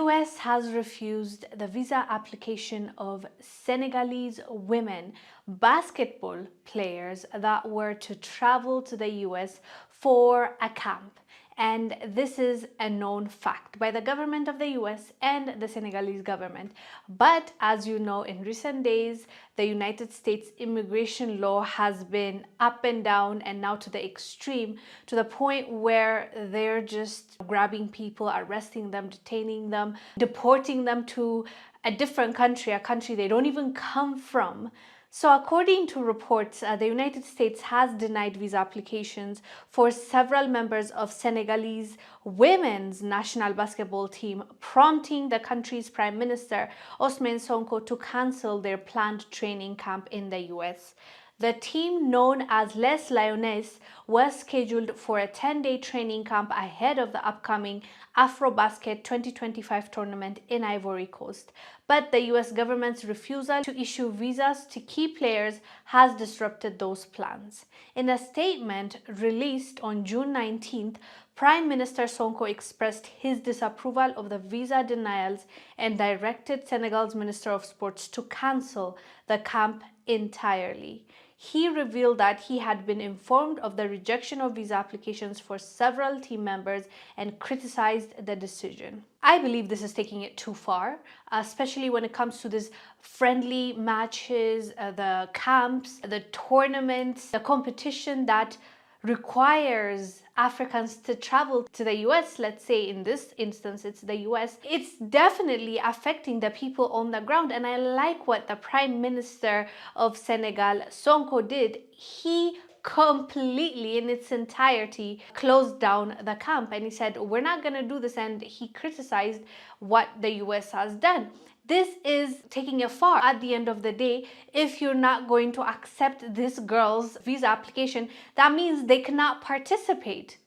US has refused the visa application of Senegalese women basketball players that were to travel to the US for a camp. And this is a known fact by the government of the US and the Senegalese government. But as you know, in recent days, the United States immigration law has been up and down and now to the extreme, to the point where they're just grabbing people, arresting them, detaining them, deporting them to a different country, a country they don't even come from. So according to reports, the United States has denied visa applications for several members of Senegalese women's national basketball team, prompting the country's Prime Minister Ousmane Sonko to cancel their planned training camp in the US. The team, known as Les Lioness, was scheduled for a 10-day training camp ahead of the upcoming AfroBasket 2025 tournament in Ivory Coast. But the US government's refusal to issue visas to key players has disrupted those plans. In a statement released on June 19th, Prime Minister Sonko expressed his disapproval of the visa denials and directed Senegal's Minister of Sports to cancel the camp entirely. He revealed that he had been informed of the rejection of visa applications for several team members and criticized the decision. I believe this is taking it too far, especially when it comes to these friendly matches, the camps, the tournaments, the competition that requires Africans to travel to the US. Let's say in this instance it's the US. It's definitely affecting the people on the ground, and I like what the Prime Minister of Senegal, Sonko, did. He completely, in its entirety, closed down the camp, and he said, we're not going to do this, and he criticized what the US has done. This is taking it far. At the end of the day, if you're not going to accept this girl's visa application, that means they cannot participate.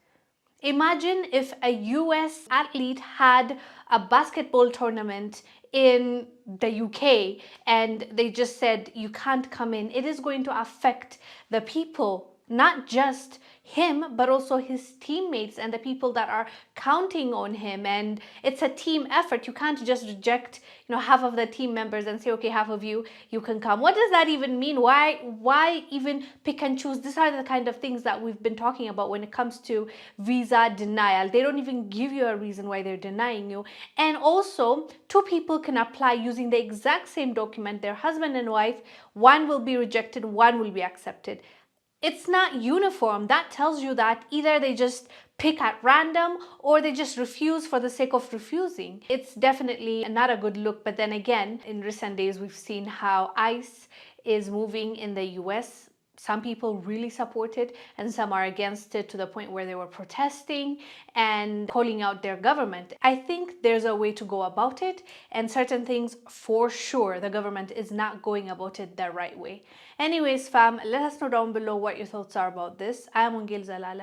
Imagine if a US athlete had a basketball tournament in the UK and they just said, you can't come in. It is going to affect the people, not just him, but also his teammates and the people that are counting on him. And it's a team effort. You can't just reject, half of the team members and say, okay, half of you can come. What does that even mean? Why even pick and choose? These are the kind of things that we've been talking about when it comes to visa denial. They don't even give you a reason why they're denying you. And also, two people can apply using the exact same document, their husband and wife. One will be rejected, one will be accepted. It's not uniform. That tells you that either they just pick at random or they just refuse for the sake of refusing. It's definitely not a good look. But then again, in recent days, we've seen how ICE is moving in the US. Some people really support it and some are against it, to the point where they were protesting and calling out their government. I think there's a way to go about it, and certain things for sure the government is not going about it the right way. Anyways, fam, let us know down below what your thoughts are about this. I am Wongel Zelalem.